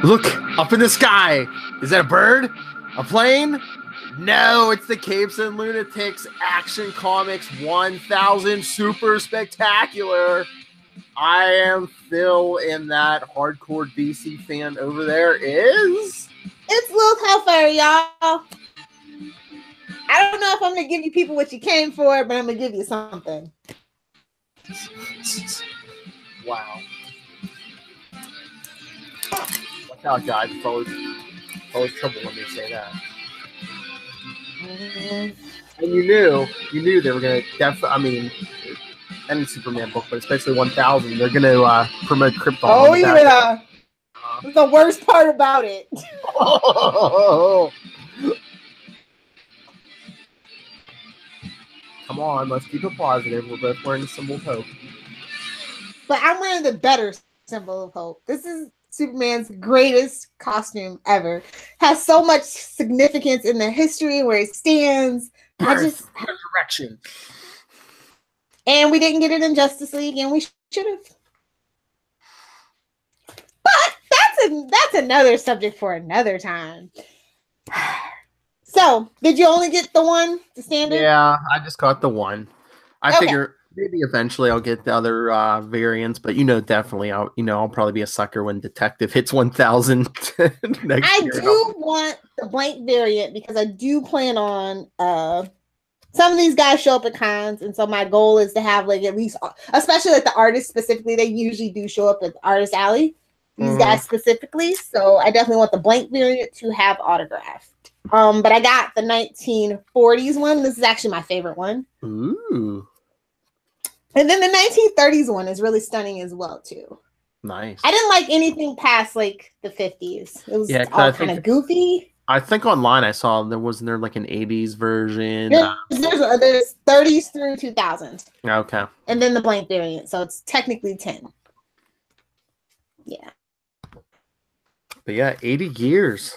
Look up in the sky. Is that a bird? A plane? No, it's the Capes and Lunatics Action Comics 1000 Super Spectacular. I am Phil, and that hardcore DC fan over there is... It's Lilith Hellfire, y'all. I don't know if I'm going to give you people what you came for, but I'm going to give you something. Wow. Watch out, guys. It's always trouble when they say that. Mm-hmm. And you knew they were going to any Superman book, but especially 1000, they're going to promote Krypton. Oh, yeah. The worst part about it. Come on, let's keep it positive. We're both wearing the symbol of hope. But I'm wearing the better symbol of hope. This is Superman's greatest costume ever. Has so much significance in the history where it stands. Resurrection. And we didn't get it in Justice League, and we should have. But that's another subject for another time. So, did you only get the one, the standard? Yeah, I just got the one. I figure maybe eventually I'll get the other variants, but definitely I'll probably be a sucker when Detective hits 1000 next year. I do want the blank variant because I do plan on some of these guys show up at cons, and so my goal is to have like at least, especially like the artists specifically, they usually do show up at the Artist Alley. These guys specifically, so I definitely want the blank variant to have autographed. But I got the 1940s one. This is actually my favorite one. Ooh. And then the 1930s one is really stunning as well too. Nice. I didn't like anything past like the 50s. It was all kind of goofy. I think online I saw wasn't there like an 80s version. There's 30s through 2000s. Okay. And then the blank variant, so it's technically 10. Yeah. But yeah, 80 years.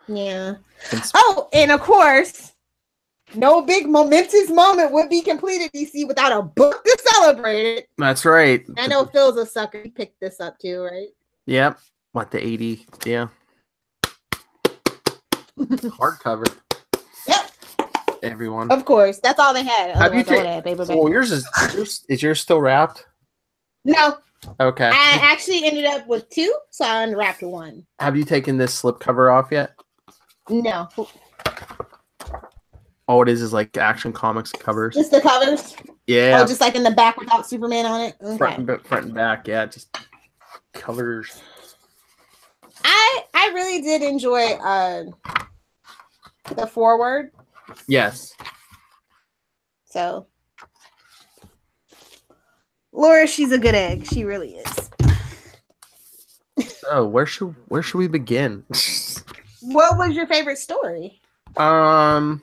Yeah. Oh, and of course, no big momentous moment would be completed, DC, without a book to celebrate it. That's right. I know Phil's a sucker. He picked this up too, right? Yep. What, the 80? Yeah. Hardcover. Yep. Everyone. Of course. That's all they had. Have you taken? Well, yours is yours still wrapped? No. Okay. I actually ended up with 2, so I unwrapped 1. Have you taken this slip cover off yet? No. All it is like Action Comics covers. Just the covers? Yeah. Oh, just like in the back without Superman on it? Okay. Front and back, yeah. Just covers. I really did enjoy the foreword. Yes. So Laura, she's a good egg. She really is. Oh, where should we begin? What was your favorite story? Well,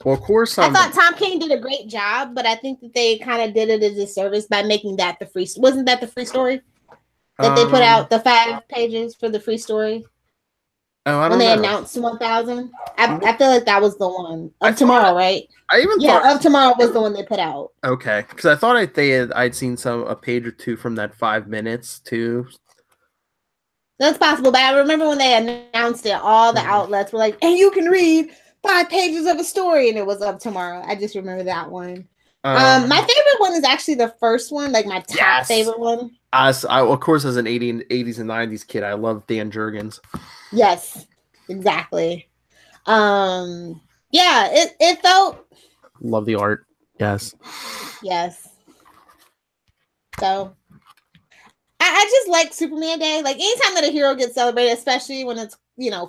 of course, I thought Tom King did a great job, but I think that they kind of did it as a disservice by making that the free. Wasn't that the free story that they put out, the 5 pages for the free story? Oh, I don't when know. They announced 1000. I feel like that was the one of tomorrow, right? I thought of tomorrow was the one they put out. Okay, because I thought I'd seen a page or 2 from that 5 minutes too. That's possible, but I remember when they announced it, all the outlets were like, "And you can read 5 pages of a story," and it was up tomorrow. I just remember that one. My favorite one is actually the first one, like my top favorite one. Of course, as an 80s and 90s kid, I love Dan Jurgens. Yes, exactly. Yeah, it felt. Love the art. Yes. Yes. So, I just like Superman Day. Like anytime that a hero gets celebrated, especially when it's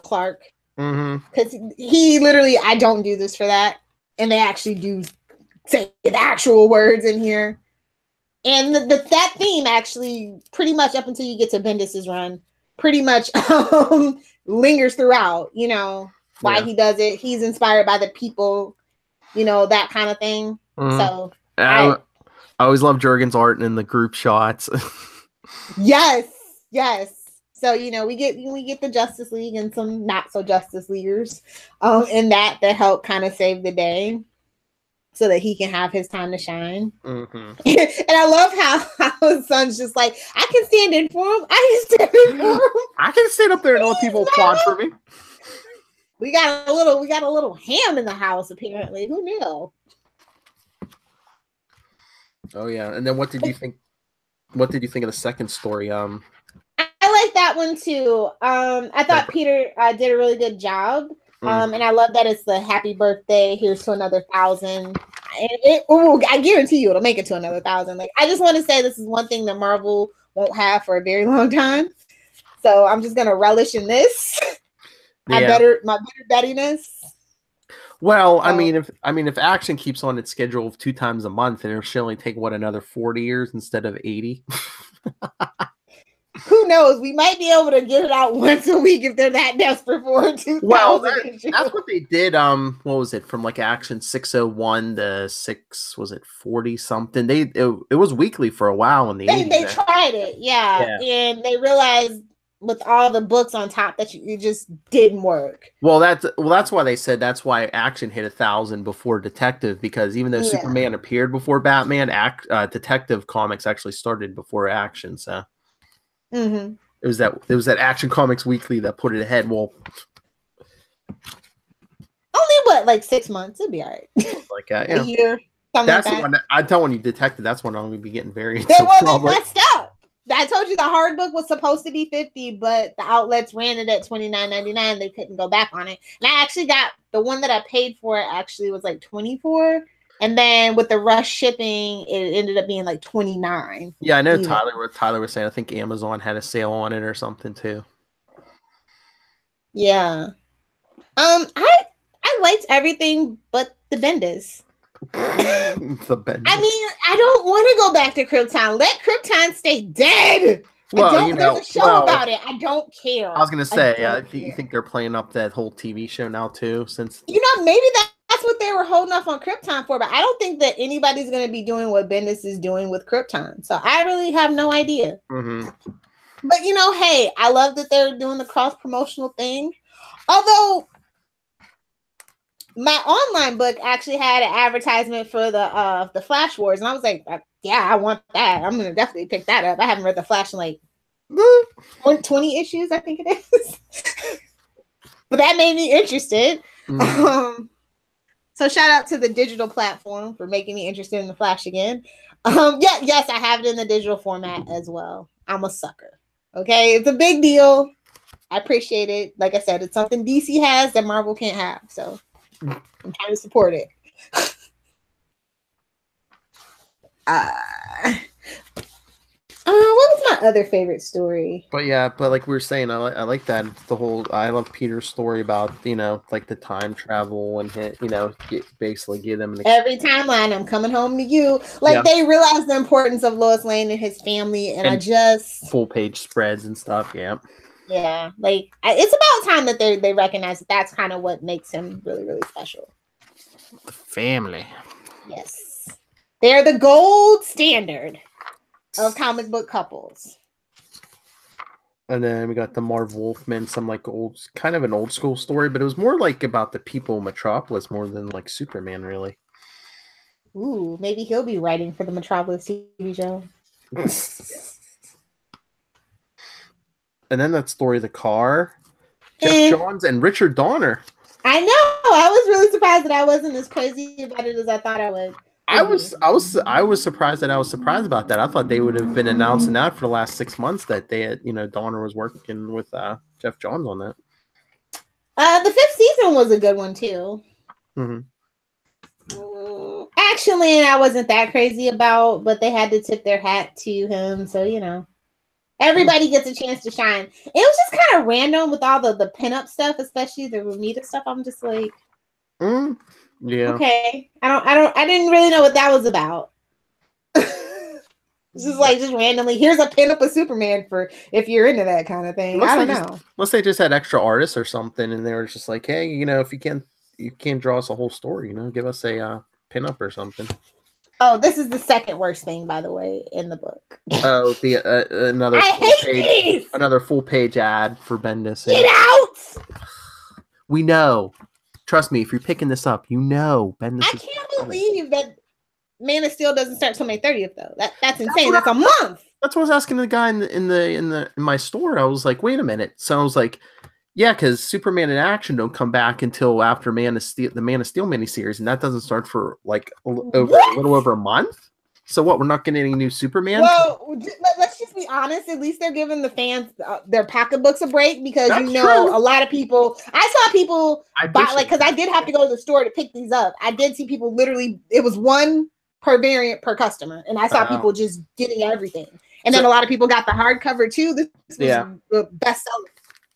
Clark, because he literally, I don't do this for that, and they actually do say the actual words in here, and that theme actually pretty much up until you get to Bendis's run, pretty much lingers throughout. Why he does it. He's inspired by the people, that kind of thing. So I always love Jurgens' art and the group shots. Yes. So we get the Justice League and some not so Justice Leaguers, in that help kind of save the day. so that he can have his time to shine. Mm-hmm. And I love how his son's just like, I can stand in for him. I can stand in for him. I can stand up there and let people applaud for me. We got a little ham in the house, apparently. Who knew? Oh yeah. And then what did you think? What did you think of the second story? I like that one too. I thought Peter did a really good job. And I love that it's the happy birthday. Here's to another 1,000. I guarantee you it'll make it to another 1,000. Like, I just want to say this is one thing that Marvel won't have for a very long time. So I'm just gonna relish in this. My better bettiness. Well, I mean, if Action keeps on its schedule of 2 times a month, and it should only take another 40 years instead of 80. Who knows? We might be able to get it out once a week if they're that desperate for it. Well, that's what they did. What was it, from like Action 601 to 40 something? It was weekly for a while in the 80s. They tried it, yeah, and they realized with all the books on top that you just didn't work. Well, that's why they said that's why Action hit 1,000 before Detective, because even though Superman appeared before Batman, Detective Comics actually started before Action. So. Mm-hmm. It was that Action Comics Weekly that put it ahead. Well, only like 6 months, it'd be all right. Like that, a year. That's the one I tell when you Detected. That's when I'm gonna be getting very. They messed up. I told you the hard book was supposed to be 50, but the outlets ran it at $29.99. They couldn't go back on it. And I actually got the one that I paid for. Actually, was like $24. And then with the rush shipping, it ended up being like $29. Yeah, I know Tyler was saying I think Amazon had a sale on it or something too. Yeah. I liked everything but the Bendis. The Bendis. I mean, I don't want to go back to Krypton. Let Krypton stay dead. Well, there's a show about it. I don't care. I was gonna say, you think they're playing up that whole TV show now too? Since maybe that's what they were holding off on Krypton for, but I don't think that anybody's going to be doing what Bendis is doing with Krypton. So I really have no idea. Mm-hmm. But hey, I love that they're doing the cross promotional thing. Although my online book actually had an advertisement for the Flash Wars, and I was like, yeah, I want that. I'm going to definitely pick that up. I haven't read the Flash in like 20 issues, I think it is. But that made me interested. Mm-hmm. So shout out to the digital platform for making me interested in the Flash again. Yes, I have it in the digital format as well. I'm a sucker. Okay, it's a big deal. I appreciate it. Like I said, it's something DC has that Marvel can't have. So I'm trying to support it. What was my other favorite story? But like we were saying, I like that I love Peter's story about like the time travel and basically give them every timeline. I'm coming home to you. Like they realize the importance of Lois Lane and his family, and I just full page spreads and stuff. Yeah, like it's about time that they recognize that's kind of what makes him really, really special. The family. Yes, they're the gold standard of comic book couples. And then we got the Marv Wolfman, some like kind of an old school story, but it was more like about the people of Metropolis more than like Superman, really. Ooh, maybe he'll be writing for the Metropolis TV show. And then that story, The Car, Jeff Johns and Richard Donner. I know. I was really surprised that I wasn't as crazy about it as I thought I would. I was surprised that I was surprised about that. I thought they would have been announcing that for the last 6 months that they had, Donner was working with Jeff Johns on that. The 5th season was a good one too. Mm-hmm. Actually, I wasn't that crazy about, but they had to tip their hat to him, so everybody gets a chance to shine. It was just kind of random with all the pinup stuff, especially the Ramita stuff. I'm just like, yeah. Okay. I didn't really know what that was about. It's just randomly, here's a pinup of Superman for if you're into that kind of thing. I don't know. Unless they just had extra artists or something, and they were just like, hey, if you can't draw us a whole story, give us a pinup or something. Oh, this is the second worst thing, by the way, in the book. Oh, another full page ad for Bendis. Get out! We know. Trust me, if you're picking this up, Bendis. I can't believe that Man of Steel doesn't start till May 30th though. That's insane. That's a month. That's what I was asking the guy in my store. I was like, wait a minute. So I was like, yeah, because Superman in Action don't come back until after Man of Steel, the Man of Steel miniseries, and that doesn't start for like a little over a month. So what? We're not getting any new Superman. Well, let's just be honest. At least they're giving the fans their pocketbooks a break because That's you know true. a lot of people. I saw people buy because I did have to go to the store to pick these up. I did see people literally. It was one per variant per customer, and I saw people just getting everything. And then a lot of people got the hardcover too. This was the best seller.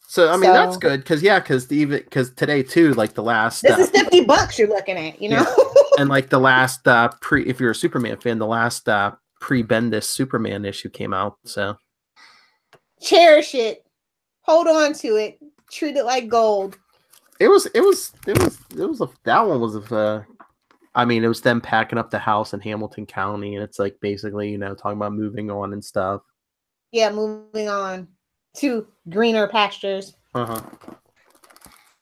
So I mean that's good because today too, like the last this is $50 you're looking at, you know. Yeah. And like the last if you're a Superman fan, the last pre-Bendis Superman issue came out. So cherish it, hold on to it, treat it like gold. That one was I mean, it was them packing up the house in Hamilton County, and it's like basically, you know, talking about moving on and stuff. Yeah, moving on to greener pastures. I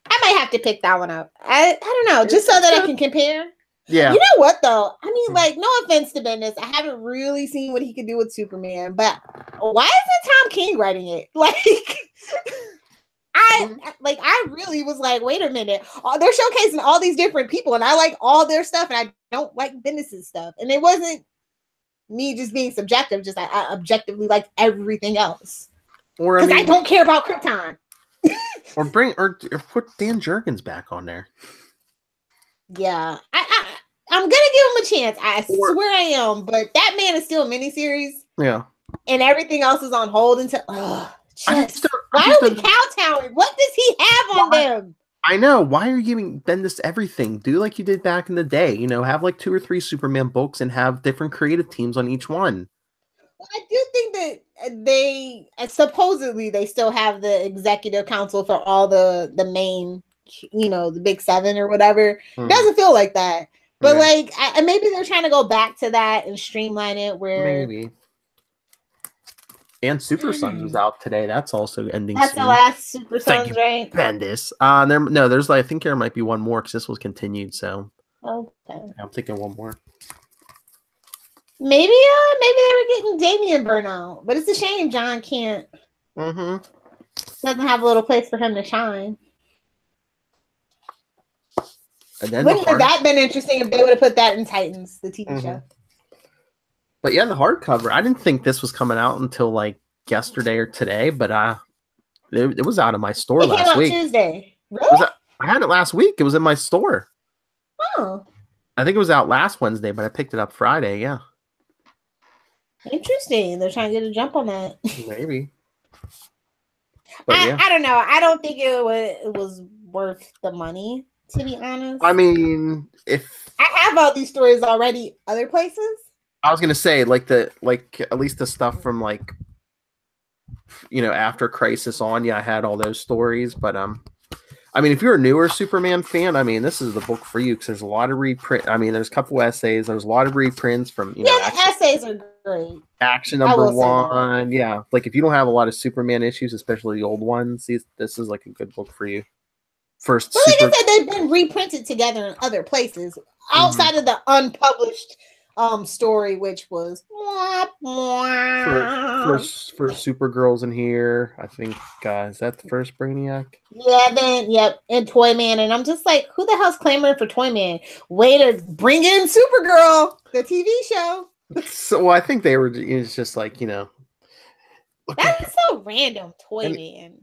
might have to pick that one up. I don't know, just so that I can compare. Yeah. You know what though? I mean, like, no offense to Bendis, I haven't really seen what he could do with Superman, but why isn't Tom King writing it? Like, I really was like, wait a minute. They're showcasing all these different people, and I like all their stuff, and I don't like Bendis's stuff. And it wasn't me just being subjective, just I objectively like everything else. Or I don't care about Krypton. or put Dan Jurgens back on there. Yeah, I'm gonna give him a chance. I swear I am. But that Man is still a miniseries. Yeah, and everything else is on hold until. Why are we kowtowing? What does he have on them? I know. Why are you giving Bendis everything? Do like you did back in the day. You know, have like 2 or 3 Superman books and have different creative teams on each one. Well, I do think that they supposedly they still have the executive council for all the main, you know, the big 7 or whatever. It doesn't feel like that. But like, maybe they're trying to go back to that and streamline it. Where maybe. And Super Sons was out today. That's also ending. That's soon. The last Super Sons, right? Bendis. There's I think there might be one more because this was continued. So okay, I'm thinking one more. Maybe they were getting Damian burnout, but it's a shame John can't. Doesn't have a little place for him to shine. Wouldn't have that been interesting if they would have put that in Titans, the TV show? But yeah, the hardcover. I didn't think this was coming out until like yesterday or today, but it was out of my store last week. Tuesday. Really? I had it last week. It was in my store. Oh. I think it was out last Wednesday, but I picked it up Friday. Yeah. Interesting. They're trying to get a jump on that. Maybe. I don't know. I don't think it was worth the money, to be honest. I mean, if I have all these stories already other places. I was gonna say at least the stuff from like, you know, after Crisis on, I had all those stories. But I mean, if you're a newer Superman fan, I mean, this is the book for you because there's a lot of reprint. I mean, there's a couple essays. There's a lot of reprints from the essays are great. Action number 1, yeah. Like if you don't have a lot of Superman issues, especially the old ones, this is like a good book for you. First, like I said, they've been reprinted together in other places outside of the unpublished story, which was for Supergirl's in here. I think is that the first Brainiac? Yeah, and Toyman, and I'm just like, who the hell's clamoring for Toyman? Way to bring in Supergirl, the TV show. So I think they were. It's just like, you know, that's so random. Toyman.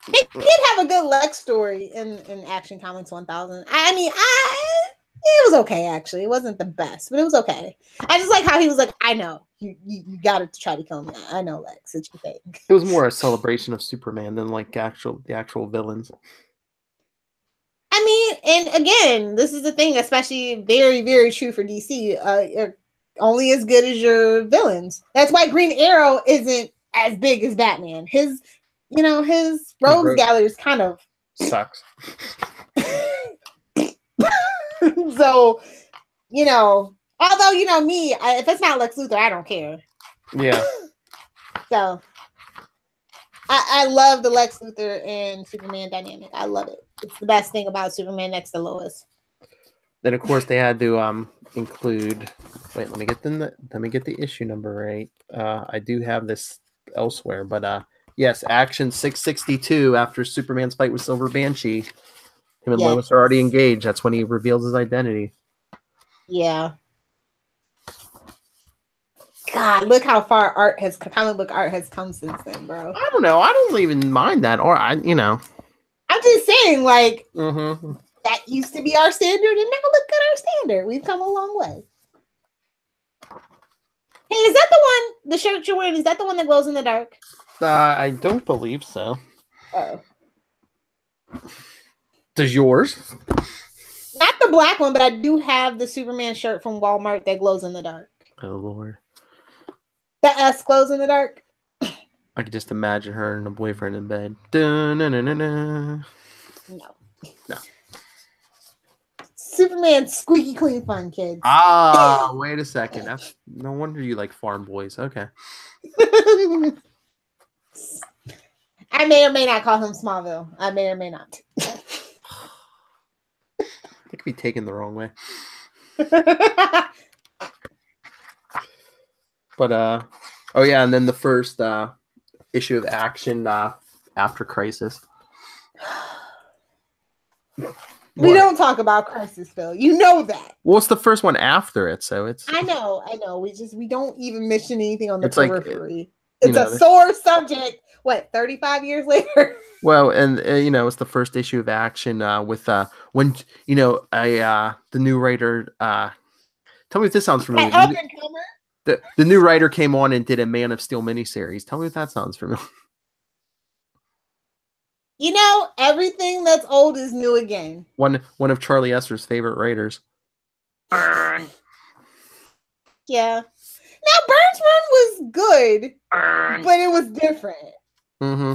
They did have a good Lex story in Action Comics 1000. I mean, it was okay, actually. It wasn't the best, but it was okay. I just like how he was like, I know. You got to try to kill me. I know, Lex. It's your thing. It was more a celebration of Superman than like the actual villains. I mean, and again, this is the thing, especially very, very true for DC. You're only as good as your villains. That's why Green Arrow isn't as big as Batman. His rogues gallery is kind of sucks. So, you know, although, you know, me, if it's not Lex Luthor, I don't care. Yeah. So, I love the Lex Luthor and Superman dynamic. I love it. It's the best thing about Superman next to Lois. Then of course they had to include. Wait, let me get the issue number right. I do have this elsewhere, but yes, Action 662 after Superman's fight with Silver Banshee. Him and Lois are already engaged. That's when he reveals his identity. Yeah. God, look how far comic book art has come since then, bro. I don't know. I don't even mind that. Or I'm just saying, like, that used to be our standard, and now look at our standard. We've come a long way. Hey, is that the shirt you're wearing? Is that the one that glows in the dark? I don't believe so. Oh. Does yours? Not the black one, but I do have the Superman shirt from Walmart that glows in the dark. Oh, Lord. The S glows in the dark. I could just imagine her and a boyfriend in bed. No. Superman squeaky clean fun, kids. Ah, wait a second. That's no wonder you like farm boys. Okay. I may or may not call him Smallville. I may or may not. It could be taken the wrong way. But oh yeah, and then the first issue of Action after Crisis. We don't talk about Crisis, Phil. You know that. Well, it's the first one after it, so it's. I know. We don't even mention anything on the periphery. It's a sore subject. What, 35 years later? Well, and it's the first issue of Action with when the new writer. Tell me if this sounds familiar. The new writer came on and did a Man of Steel miniseries. Tell me if that sounds familiar. Everything that's old is new again. One of Charlie Esser's favorite writers. Yeah. Now, Burns' run was good, but it was different. Mm-hmm.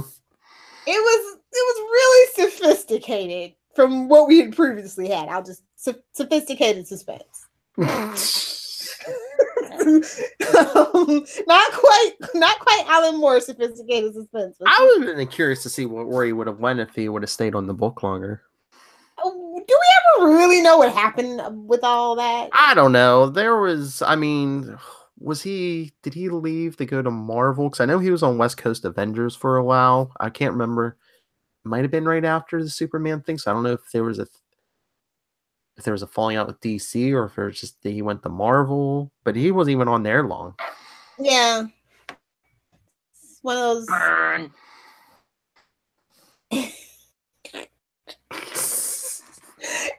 It was really sophisticated from what we had previously had. Sophisticated suspense. Not quite Alan Moore sophisticated suspense. I was really curious to see where he would have went if he would have stayed on the book longer. Do we ever really know what happened with all that? I don't know. Did he leave to go to Marvel? Because I know he was on West Coast Avengers for a while. I can't remember. It might have been right after the Superman thing. So I don't know if there was a falling out with DC or if it was just that he went to Marvel. But he wasn't even on there long. Yeah. It's one of those.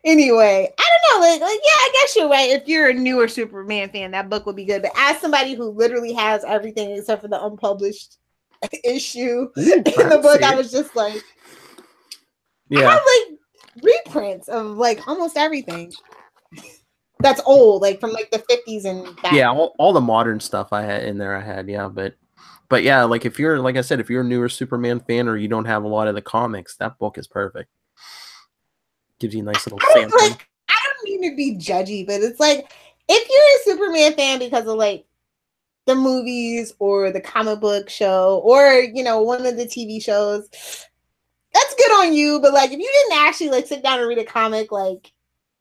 Anyway, I don't know. Like, yeah, I guess you're right. If you're a newer Superman fan, that book would be good. But as somebody who literally has everything except for the unpublished issue in the book, I was just like, yeah, I have like reprints of like almost everything that's old, like from like the 50s and back. Yeah, all the modern stuff I had, yeah, but yeah, like if you're a newer Superman fan or you don't have a lot of the comics, that book is perfect. Gives you a nice little sample. I don't mean to be judgy, but it's like if you're a Superman fan because of like the movies or the comic book show or one of the TV shows, that's good on you. But like if you didn't actually like sit down and read a comic, like,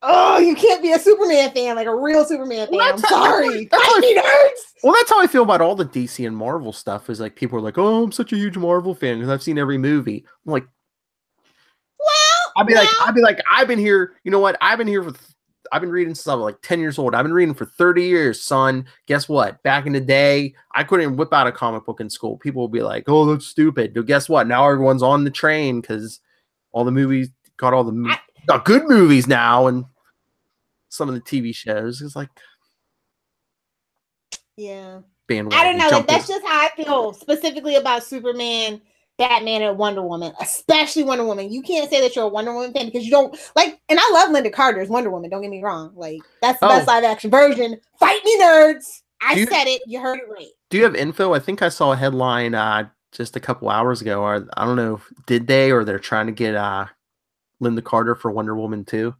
oh, you can't be a Superman fan, like a real Superman fan. I'm sorry. Well, that's how I feel about all the DC and Marvel stuff. Is like people are like, oh, I'm such a huge Marvel fan because I've seen every movie. I'm like, I'd be like, I've been here. You know what? I've been reading since I was like 10 years old. I've been reading for 30 years, son. Guess what? Back in the day, I couldn't whip out a comic book in school. People would be like, oh, that's stupid. But guess what? Now everyone's on the train because all the movies got all the good movies now and some of the TV shows. It's like, yeah. Bandwagon I don't know. Like, jumpers. that's just how I feel specifically about Superman, Batman, and Wonder Woman, especially Wonder Woman. You can't say that you're a Wonder Woman fan because you don't like. And I love Linda Carter's Wonder Woman. Don't get me wrong. Like that's the best live action version. Fight me, nerds! I said it. You heard it right. Do you have info? I think I saw a headline just a couple hours ago. Or I don't know. Did they or they're trying to get Linda Carter for Wonder Woman 2?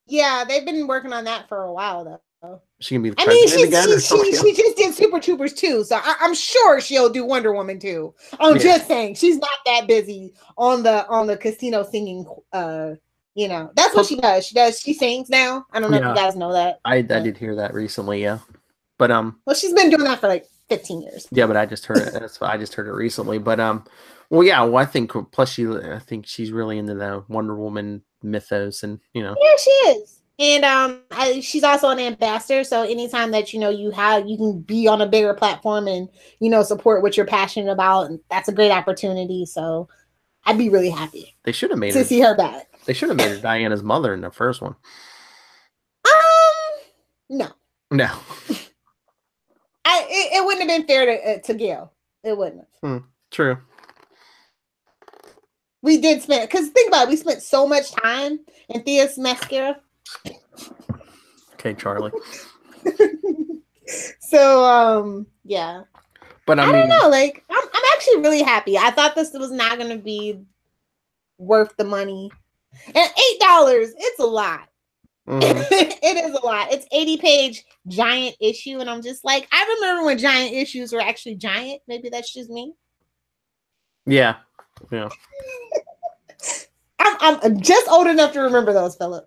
Yeah, they've been working on that for a while though. She can be the president again. She just did Super Troopers 2, so I'm sure she'll do Wonder Woman 2. I'm just saying she's not that busy on the casino singing You know, that's what she does. She sings now. I don't know if you guys know that. I did hear that recently, yeah. But well, she's been doing that for like 15 years. Yeah, but I just heard it. I just heard it recently. But well, yeah. Well, I think plus I think she's really into the Wonder Woman mythos, and you know. Yeah, she is. And she's also an ambassador. So anytime that you can be on a bigger platform and support what you're passionate about, and that's a great opportunity. So I'd be really happy. They should have made to see her back. They should have made her Diana's mother in the first one. No. No. It wouldn't have been fair to Gail. It wouldn't have. True. We did spend, because think about it, we spent so much time in Thea's mascara. Okay, Charlie. So, yeah. But I mean, don't know. Like, I'm actually really happy. I thought this was not going to be worth the money. And $8, it's a lot. It is a lot. It's 80-page giant issue, and I'm just like, I remember when giant issues were actually giant. Maybe that's just me. Yeah. I'm just old enough to remember those, Philip.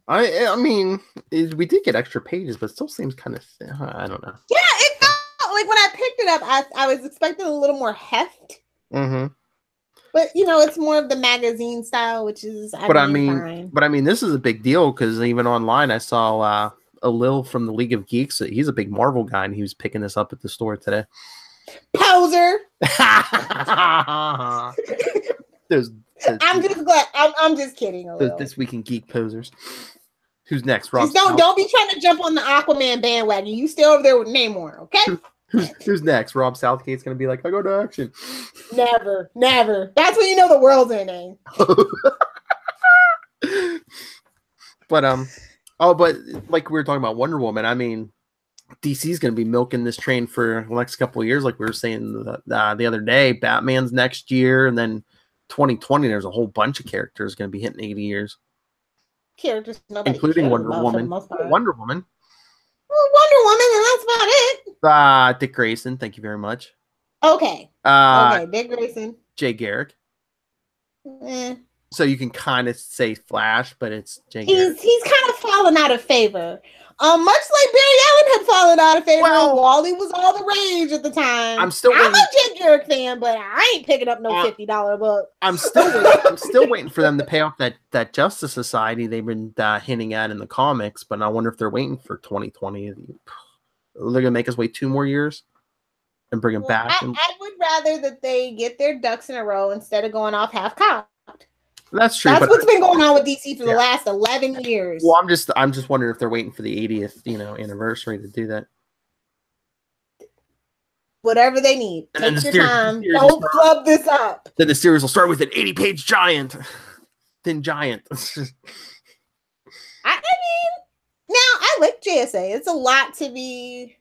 I mean, we did get extra pages, but it still seems kind of thin. I don't know. Yeah, it felt like when I picked it up, I was expecting a little more heft. But it's more of the magazine style, which is fine. But I mean, this is a big deal because even online, I saw a Lil from the League of Geeks. He's a big Marvel guy, and he was picking this up at the store today. Poser. I'm just glad. I'm just kidding. This Week in Geek posers. Who's next? Just don't be trying to jump on the Aquaman bandwagon. You stay over there with Namor, okay? Who's next? Rob Southgate's gonna be like, I go to action. Never. That's when you know the world's ending. But but like we were talking about Wonder Woman, I mean, DC's gonna be milking this train for the next couple of years, like we were saying the other day. Batman's next year, and then 2020, there's a whole bunch of characters gonna be hitting 80 years. Characters, including Wonder Woman. Wonder Woman. Well, Wonder Woman, and that's about it. Dick Grayson, thank you very much. Okay. Okay, Dick Grayson. Jay Garrick. So you can kind of say Flash, but it's Jay Garrick. He's kind of fallen out of favor. Much like Barry Allen had fallen out of favor. Well, Wally was all the rage at the time. I'm a Jay Garrick fan, but I ain't picking up no $50 book. I'm still waiting for them to pay off that Justice Society they've been hinting at in the comics, but I wonder if they're waiting for 2020. They're gonna make us wait 2 more years and bring him back. I would rather that they get their ducks in a row instead of going off half-cocked. That's true. That's what's been going on with DC for the last 11 years. Well, I'm just wondering if they're waiting for the 80th, anniversary to do that. Whatever they need. Take your time. Don't flub this up. Then the series will start with an 80-page giant. Thin giant. I mean, now I like JSA. It's a lot to be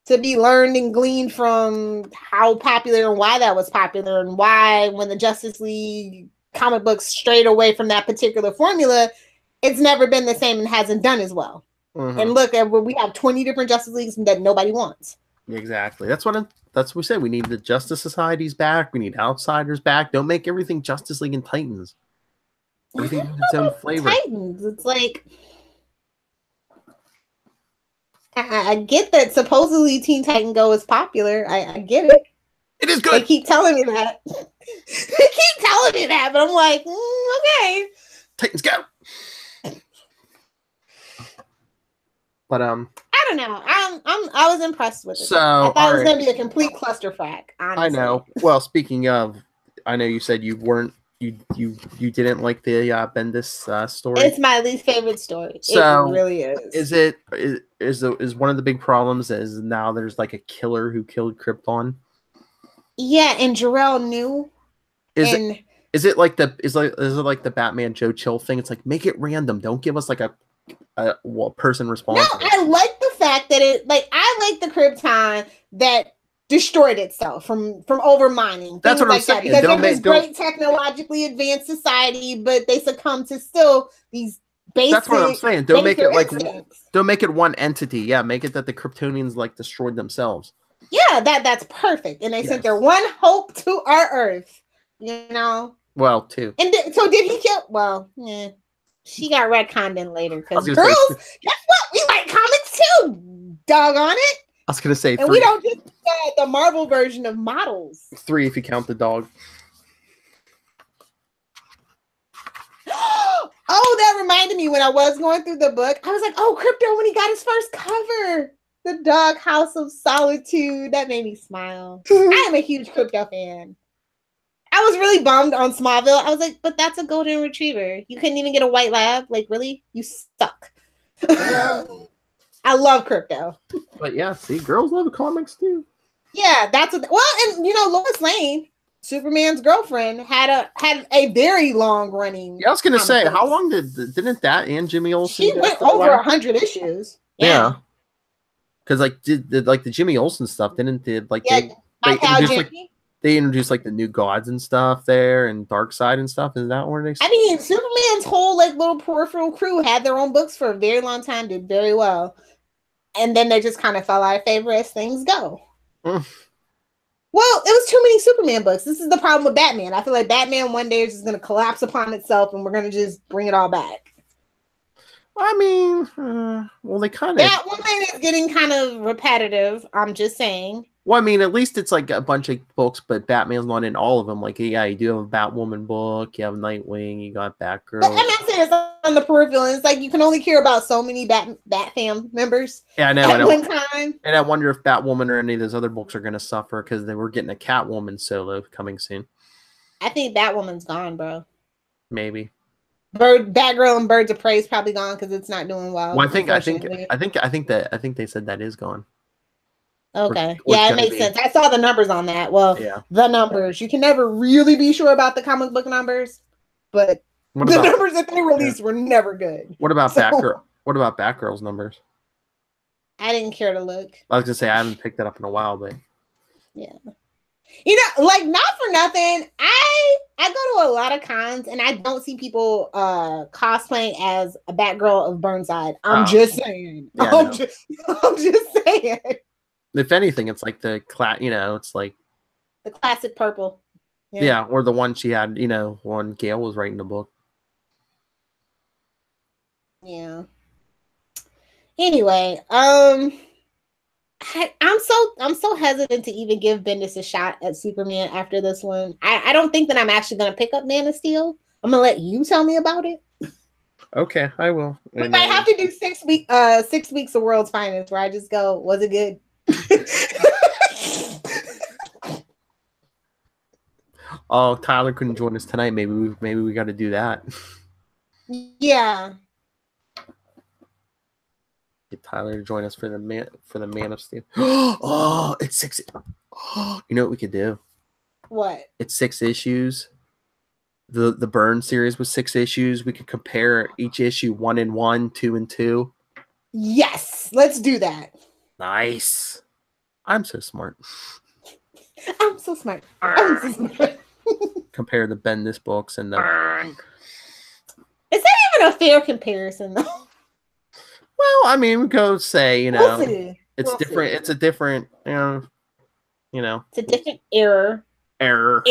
learned and gleaned from how popular and why that was popular, and why when the Justice League comic books strayed away from that particular formula, it's never been the same and hasn't done as well. And look at where we have 20 different Justice Leagues that nobody wants. Exactly. That's what we said. We need the Justice Societies back. We need Outsiders back. Don't make everything Justice League and Titans. Everything has its own flavor. Titans. It's like, I get that supposedly Teen Titan Go is popular. I get it. It is good. They keep telling me that. But I'm like, okay. Titans Go. But I don't know. I was impressed with it. So I thought it was gonna be a complete clusterfuck. Honestly. I know. Well, speaking of, I know you said you didn't like the Bendis story. It's my least favorite story. So it really is. Is one of the big problems is now there's like a killer who killed Krypton. Yeah, and Jor-El knew. Is it like the Batman Joe Chill thing? It's like, make it random. Don't give us like a person responsible. No, I like the fact that I like the Krypton that destroyed itself from overmining. That's what I'm saying. Because it was great technologically advanced society, but they succumb to still these basic. That's what I'm saying. Don't make it one entity. Yeah, make it that the Kryptonians like destroyed themselves. Yeah, that's perfect. And they sent their one hope to our Earth. Well, 2. And so did he kill? Well, yeah. She got retconned in later because girls, guess what? We like comics too. Doggone it. I was gonna say 3. And we don't just the Marvel version of models. 3 if you count the dog. Oh, that reminded me when I was going through the book. I was like, oh, Crypto when he got his first cover. The Dog House of Solitude. That made me smile. I am a huge Crypto fan. I was really bummed on Smallville. I was like, but that's a golden retriever. You couldn't even get a white lab? Like, really? You suck. I love Crypto. But yeah, see, girls love comics too. Yeah, that's what. Well, and you know, Lois Lane, Superman's girlfriend, had a very long running. Yeah, I was gonna say, how long didn't that and Jimmy Olsen? She went over 100 issues. Yeah. Because like did the Jimmy Olsen stuff didn't they introduced like the new gods and stuff there and Dark Side and stuff. Is that where they? I mean, Superman's whole like little peripheral crew had their own books for a very long time, did very well, and then they just kind of fell out of favor as things go. Well, it was too many Superman books. This is the problem with Batman. I feel like Batman one day is just going to collapse upon itself, and we're going to just bring it all back. I mean, well, they kind of Batwoman is getting kind of repetitive. I'm just saying. Well, I mean, at least it's like a bunch of books, but Batman's not in all of them. Like, yeah, you do have a Batwoman book, you have Nightwing, you got Batgirl. But I'm not saying it's on the peripheral. It's like you can only care about so many Bat fam members. Yeah, I know. At one time. And I wonder if Batwoman or any of those other books are going to suffer because they were getting a Catwoman solo coming soon. I think Batwoman's gone, bro. Maybe. Batgirl and Birds of Prey is probably gone because it's not doing well. Well, I think they said that is gone. Okay. Yeah, it makes sense. I saw the numbers on that. Well, yeah. The numbers. You can never really be sure about the comic book numbers, but the numbers that they released were never good. What about Batgirl? What about Batgirl's numbers? I didn't care to look. I was gonna say I haven't picked that up in a while, but yeah. You know, like not for nothing. I go to a lot of cons and I don't see people cosplaying as a Batgirl of Burnside. I'm just saying. Yeah, I'm just saying. If anything, it's like it's like the classic purple. Yeah, or the one she had, when Gail was writing the book. Yeah. Anyway, I'm so hesitant to even give Bendis a shot at Superman after this one. I don't think that I'm actually gonna pick up Man of Steel. I'm gonna let you tell me about it. Okay, I will. We might have to do 6 weeks of World's Finest where I just go, was it good? Oh, Tyler couldn't join us tonight. Maybe we got to do that. Yeah. Get Tyler to join us for the Man of Steel. Oh, it's 6. Oh, you know what we could do? What? It's 6 issues. The Burn series was 6 issues. We could compare each issue 1 and 1, 2 and 2. Yes, let's do that. Nice. I'm so smart. I'm so smart. Compare the Bendis books and the. Is that even a fair comparison, though? Well, I mean, we go say, we'll see. It's different. It's a different, It's a different era. Error.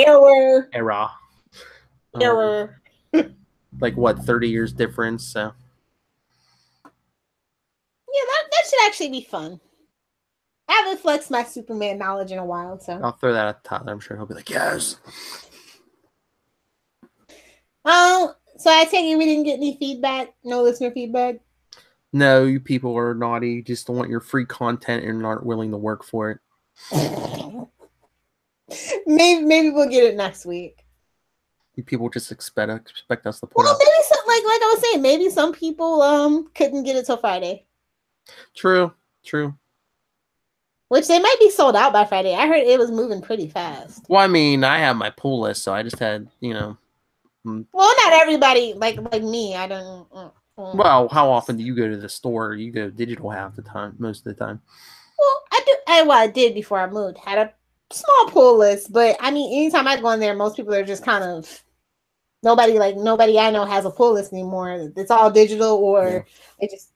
Like what, 30 years difference? So. Yeah, that should actually be fun. I haven't flexed my Superman knowledge in a while, so I'll throw that at Tyler. I'm sure he'll be like, yes. So I take it we didn't get any feedback, no listener feedback. No, you people are naughty. You just don't want your free content and aren't willing to work for it. Maybe we'll get it next week. You people just expect us to put up. Maybe some, like I was saying, maybe some people couldn't get it till Friday. True. Which they might be sold out by Friday. I heard it was moving pretty fast. Well, I mean, I have my pull list, so I just had, Well, not everybody like me. I don't. Well, how often do you go to the store? You go digital half the time, most of the time. Well, I do. I did before I moved. Had a small pull list, but I mean, anytime I go in there, most people are just kind of nobody I know has a pull list anymore. It's all digital, or they just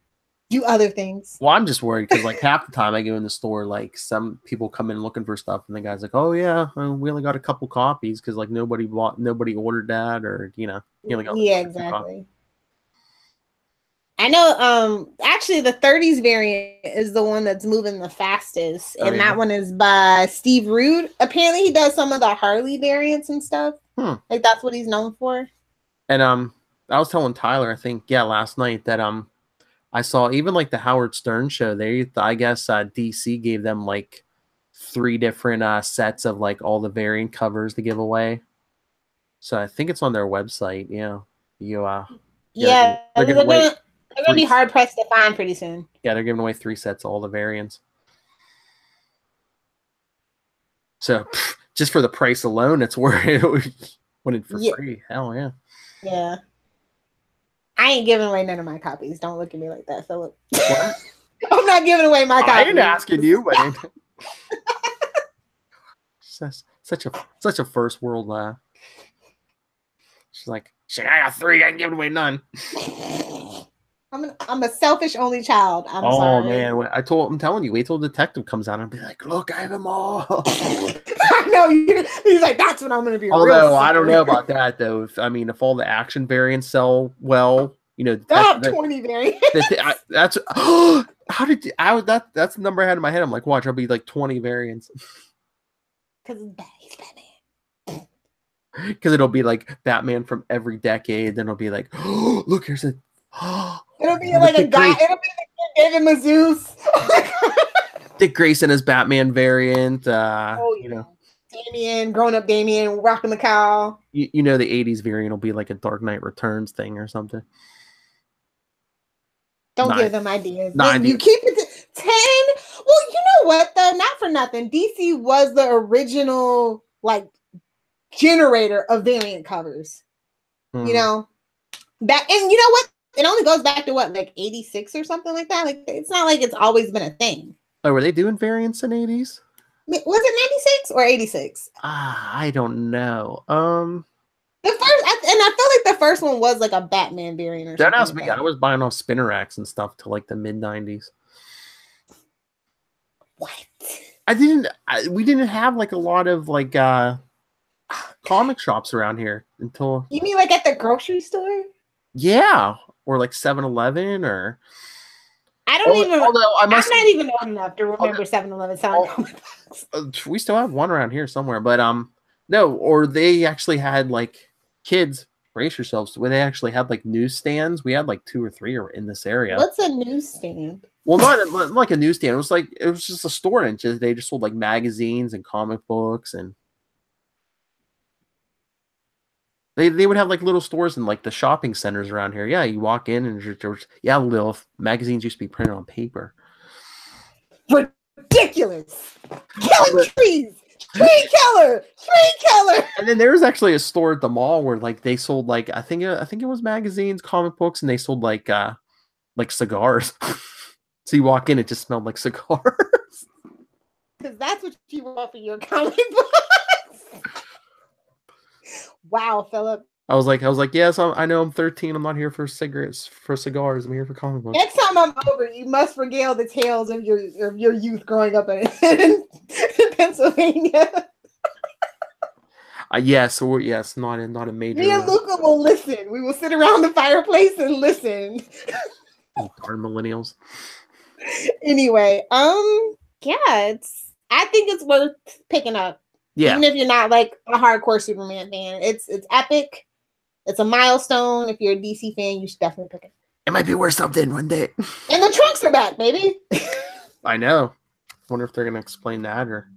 do other things. Well, I'm just worried because like half the time I go in the store, like some people come in looking for stuff, and the guy's like, "Oh yeah, we only got a couple copies because like nobody ordered that, or you know, he only got yeah, exactly." I know. Actually, the 30s variant is the one that's moving the fastest, and that one is by Steve Rude. Apparently, he does some of the Harley variants and stuff. Like that's what he's known for. And I was telling Tyler, I think last night that I saw even like the Howard Stern show. I guess DC gave them like 3 different sets of like all the variant covers to give away. So I think it's on their website. They're gonna be hard pressed to find pretty soon. Yeah, they're giving away 3 sets of all the variants. So just for the price alone, it's worth it. Went in for free. Hell yeah. Yeah. I ain't giving away none of my copies. Don't look at me like that, Philip. What? I'm not giving away my copies. I ain't asking you, but such a first world laugh. She's like, shit, I got 3. I ain't giving away none. I'm a selfish only child. I'm sorry. Oh man, I'm telling you, wait till the detective comes out and be like, look, I have them all. I know. He's like, that's what I'm gonna be. Although I don't know about that though. If all the action variants sell well, you know, 20 variants. That's that's the number I had in my head. I'm like, watch, I'll be like 20 variants. Because he's Batman. Because it'll be like Batman from every decade. Then it'll be like, oh, look, here's a. It'll be like a guy. It'll be like David Mazouz. Dick Grayson as Batman variant. You know, Damien, grown up Damien, rocking the cow. You know, the 80s variant will be like a Dark Knight Returns thing or something. Don't give them ideas. You keep it to 10. Well, you know what though? Not for nothing. DC was the original like generator of variant covers. You know that, and you know what? It only goes back to what, like 86 or something like that. Like it's not like it's always been a thing. Oh, were they doing variants in 80s? Was it 96 or 86? I don't know. The first, and I feel like the first one was like a Batman variant or something. Don't ask me. I was buying off spinner racks and stuff till like the mid 90s. What? We didn't have like a lot of like comic shops around here until. You mean like at the grocery store? Yeah, or like 7-Eleven or. I don't even. Although I'm not even old enough to remember 7-Eleven selling comic books. We still have one around here somewhere, but no, or they actually had like kids. Brace yourselves. When they actually had like newsstands, we had like 2 or 3 in this area. What's a newsstand? Well, not like a newsstand. It was just a store, and they just sold like magazines and comic books, and they would have like little stores in like the shopping centers around here. Yeah, you walk in and there's Lilith magazines used to be printed on paper. Ridiculous! Killing trees. Tree killer. And then there was actually a store at the mall where like they sold like I think it was magazines, comic books, and they sold like cigars. So you walk in, it just smelled like cigars. Because that's what you want for your comic books. Wow, Philip. I was like, yes, I know I'm 13. I'm not here for cigars. I'm here for comic books. Next time I'm over, you must regale the tales of your youth growing up in Pennsylvania. Yes, not a major. Me and Luca will listen. We will sit around the fireplace and listen. Darn millennials. Anyway, I think it's worth picking up. Yeah. Even if you're not like a hardcore Superman fan, it's epic. It's a milestone. If you're a DC fan, you should definitely pick it. It might be worth something one day. And the trunks are back, baby. I know. Wonder if they're gonna explain that or.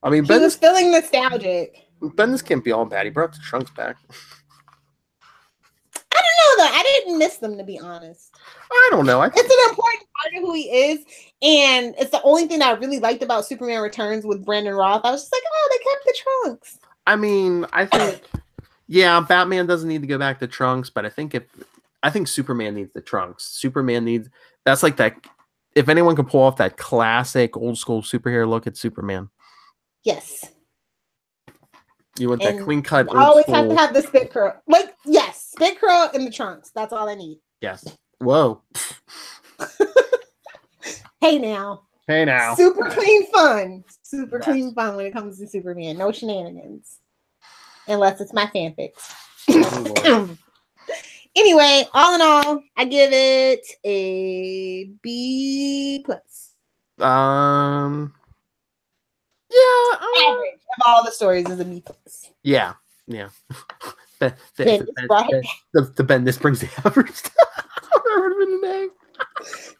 I mean, he was feeling nostalgic. Bendis can't be all bad. He brought the trunks back. I don't know though. I didn't miss them, to be honest. I don't know. It's an important part of who he is, and it's the only thing that I really liked about Superman Returns with Brandon Roth. I was just like, oh, they kept the trunks. I mean, I think, yeah, Batman doesn't need to go back to trunks, but I think Superman needs the trunks. Superman needs that's like that. If anyone can pull off that classic old school superhero look, it's Superman. Yes. You want that clean cut. I always have to have the spit curl. Like, yes, spit curl in the trunks. That's all I need. Yes. Whoa. Hey now. Super clean fun. Super clean fun when it comes to Superman. No shenanigans. Unless it's my fanfics. Anyway, all in all, I give it a B+. Yeah. Average of all the stories is a B+. Yeah. The Bendis brings the average.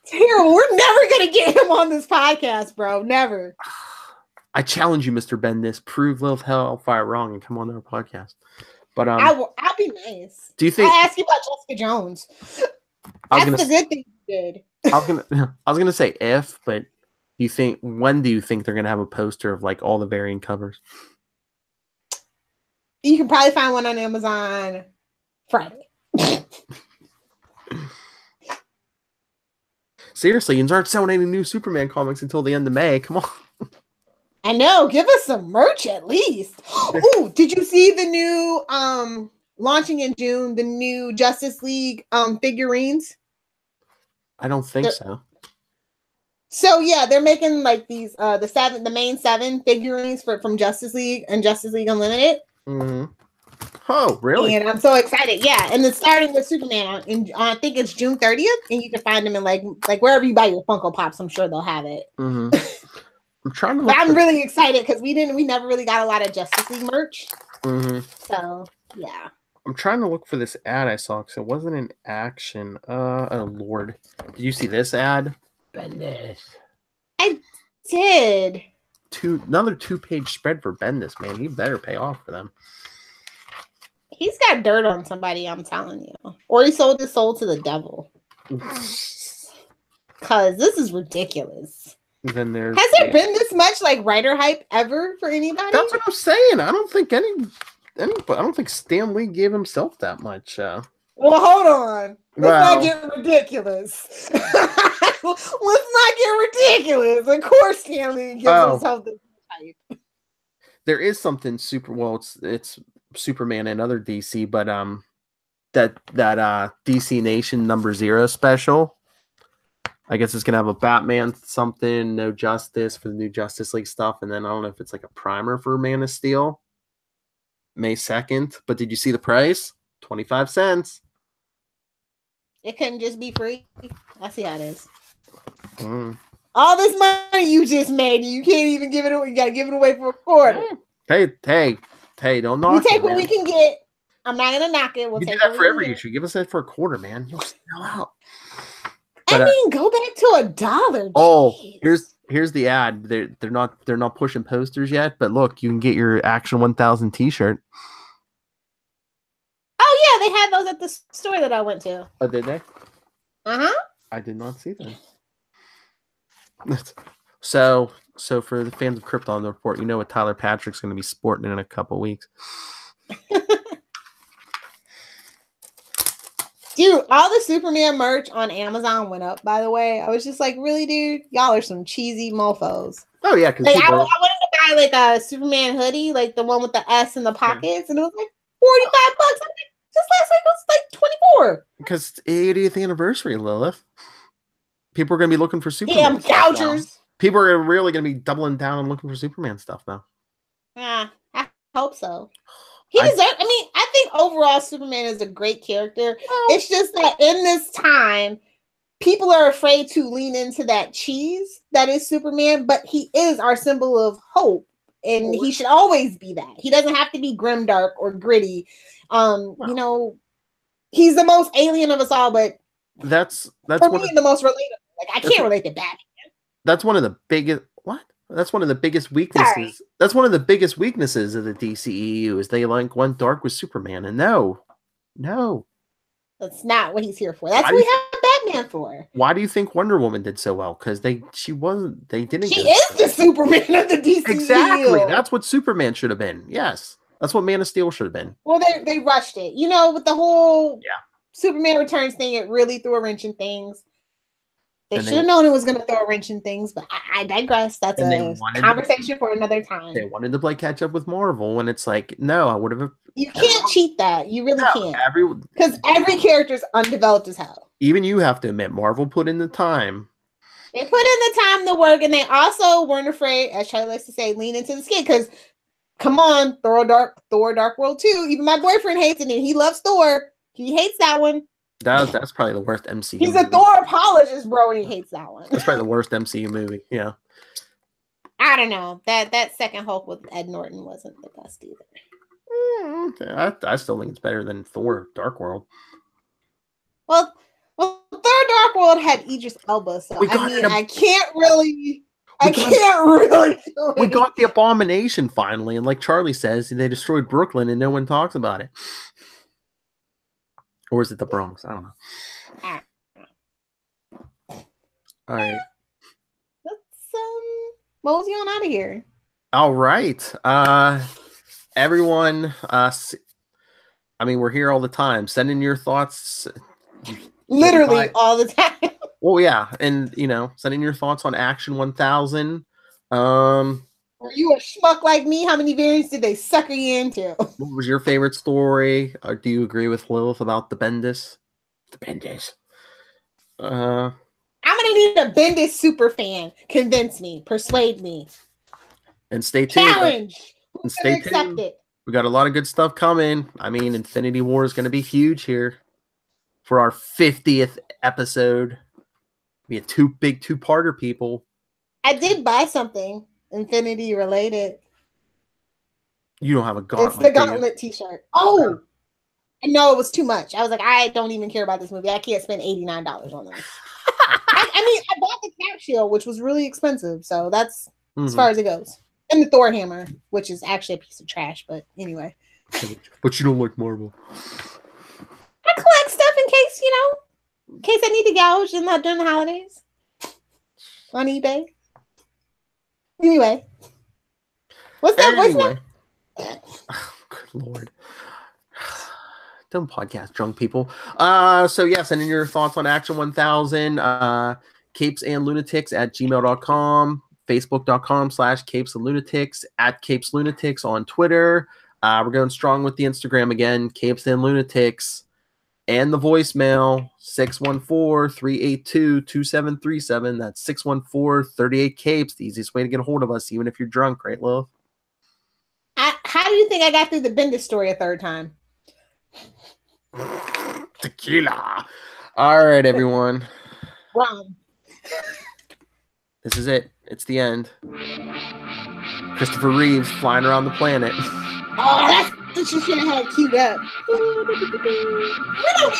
Terrible. We're never gonna get him on this podcast, bro. Never. I challenge you, Mr. Bendis. Prove Lilith Hellfire wrong and come on our podcast. But I'll be nice. Do you think I'll ask you about Jessica Jones? That's the good thing you did. I was gonna say if, but when do you think they're gonna have a poster of like all the variant covers? You can probably find one on Amazon Friday. Seriously, you aren't selling any new Superman comics until the end of May. Come on. I know. Give us some merch at least. Ooh, did you see the new launching in June, the new Justice League figurines? I don't think so. So yeah, they're making like these the main 7 figurines from Justice League and Justice League Unlimited. Mm-hmm. Oh, really? And I'm so excited. Yeah, and it's starting with Superman on I think it's June 30th, and you can find them in like wherever you buy your Funko Pops. I'm sure they'll have it. Mm-hmm. I'm trying to. I'm really excited because we never really got a lot of Justice League merch. Mm-hmm. So yeah. I'm trying to look for this ad I saw because it wasn't in action. Oh Lord, did you see this ad? Bendis. I did. Another 2-page spread for Bendis, man. He better pay off for them. He's got dirt on somebody, I'm telling you. Or he sold his soul to the devil. Because this is ridiculous. Then Has there been this much like writer hype ever for anybody? That's what I'm saying. I don't think I don't think Stan Lee gave himself that much. Well, hold on. Let's not get ridiculous. Let's not get ridiculous. Of course, Stan Lee gives himself this hype. There is something super. Well, it's Superman and other DC, but that DC Nation #0 special. I guess it's gonna have a Batman something, No Justice for the new Justice League stuff, and then I don't know if it's like a primer for Man of Steel. May 2nd. But did you see the price? 25 cents. It couldn't just be free. I see how it is. All this money you just made, you can't even give it away. You gotta give it away for a quarter. Hey, don't knock it. We take what we can get. I'm not gonna knock it. We'll take do that for every issue. Give us that for a quarter, man. You'll sell out. But, I mean, go back to $1. Oh, here's the ad. They're not pushing posters yet, but look, you can get your Action 1000 T-shirt. Oh yeah, they had those at the store that I went to. Oh, did they? I did not see them. So for the fans of Krypton Report, you know what Tyler Patrick's going to be sporting in a couple weeks. Dude, all the Superman merch on Amazon went up, by the way. I was just like, really, dude? Y'all are some cheesy mofos. Oh, yeah. Because I wanted to buy like a Superman hoodie, like the one with the S in the pockets, and it was like $45. I'm like, just last week it was like 24. Because it's 80th anniversary, Lilith. People are going to be looking for Superman. Damn gougers. People are really going to be doubling down and looking for Superman stuff now. Yeah, I hope so. I think overall Superman is a great character. It's just that in this time, people are afraid to lean into that cheese that is Superman, but he is our symbol of hope, and he should always be that. He doesn't have to be grimdark or gritty. You know, he's the most alien of us all, but that's for me the most relatable. Like I can't relate to Batman. That's one of the biggest. What? That's one of the biggest weaknesses. Sorry. That's one of the biggest weaknesses of the DCEU is they went dark with Superman, and no, that's not what he's here for. That's what we have Batman for. Why do you think Wonder Woman did so well? Because she didn't. She is the Superman of the DCEU. Exactly. That's what Superman should have been. Yes, that's what Man of Steel should have been. Well, they rushed it. You know, with the whole Superman Returns thing, it really threw a wrench in things. They should have known it was going to throw a wrench in things, but I digress. That's a conversation for another time. They wanted to play catch up with Marvel, and it's like, no, You can't cheat that. You really can't. Because every character is undeveloped as hell. Even you have to admit, Marvel put in the time. They put in the time, the work, and they also weren't afraid, as Charlie likes to say, lean into the skin. Because, come on, Thor Dark World 2. Even my boyfriend hates it, and he loves Thor. He hates that one. That's probably the worst MCU He's movie. a Thor apologist, bro, and he hates that one. That's probably the worst MCU movie, yeah. I don't know. That second Hulk with Ed Norton wasn't the best either. I still think it's better than Thor Dark World. Well, Thor Dark World had Idris Elba, so I can't really. We got the Abomination finally, and like Charlie says, they destroyed Brooklyn, and no one talks about it. Or is it the Bronx? I don't know. All right. Let's mosey on out of here. All right. Everyone, I mean, we're here all the time. Send in your thoughts. Literally all the time. Well, yeah. And, send in your thoughts on Action 1000. Are you a schmuck like me? How many variants did they sucker you into? What was your favorite story? Or do you agree with Lilith about the Bendis? The Bendis. I'm gonna need a Bendis super fan. Convince me. Persuade me. And stay tuned. Challenge. And stay tuned. We got a lot of good stuff coming. I mean, Infinity War is going to be huge here for our 50th episode. Be a two-parter, people. I did buy something Infinity related. You don't have a gauntlet. It's the Gauntlet t-shirt. Oh, no, it was too much. I was like, I don't even care about this movie. I can't spend $89 on this. I mean, I bought the cap shield, which was really expensive. So that's as far as it goes. And the Thor hammer, which is actually a piece of trash. But anyway. But you don't like Marvel. I collect stuff in case I need to gouge during the holidays. On eBay. Anyway. What's that voicemail? Good Lord. Don't podcast drunk people. So yeah, send in your thoughts on Action 1000, capes and lunatics at gmail.com, facebook.com/capes and lunatics, at capes lunatics on Twitter. We're going strong with the Instagram again, capes and lunatics, and the voicemail 614-382-2737. That's 614-38-capes. The easiest way to get a hold of us, even if you're drunk, right, Lil? How do you think I got through the Bendis story a third time? Tequila. All right, everyone. Rum. This is it. It's the end. Christopher Reeves flying around the planet. Oh, that's what you should have had queued up. We don't need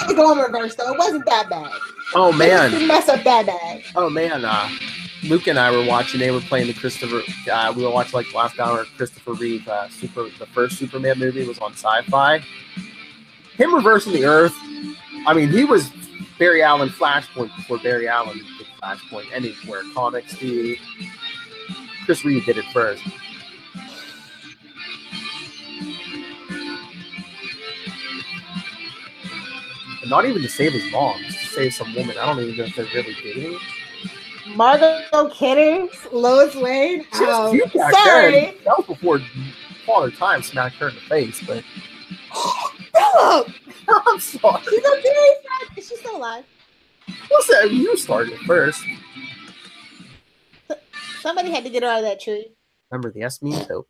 to go in reverse, though. It wasn't that bad. Oh, man. It didn't mess up that bad. Oh, man. Luke and I were watching. They were playing the Christopher. We were watching like last hour. Christopher Reeve. The first Superman movie was on Sci-Fi. Him reversing the Earth. I mean, he was Barry Allen Flashpoint before Barry Allen did Flashpoint anywhere. Comics, TV. Chris Reeve did it first. And not even to save his mom, just to save some woman. I don't even know if they're really dating. Margot Kidder, Lois Lane. Sorry. That was before Father Time smacked her in the face, but. Philip! I'm sorry. She's okay. Is she still alive? What's that? You started first. Somebody had to get her out of that tree. Remember the S mean dope.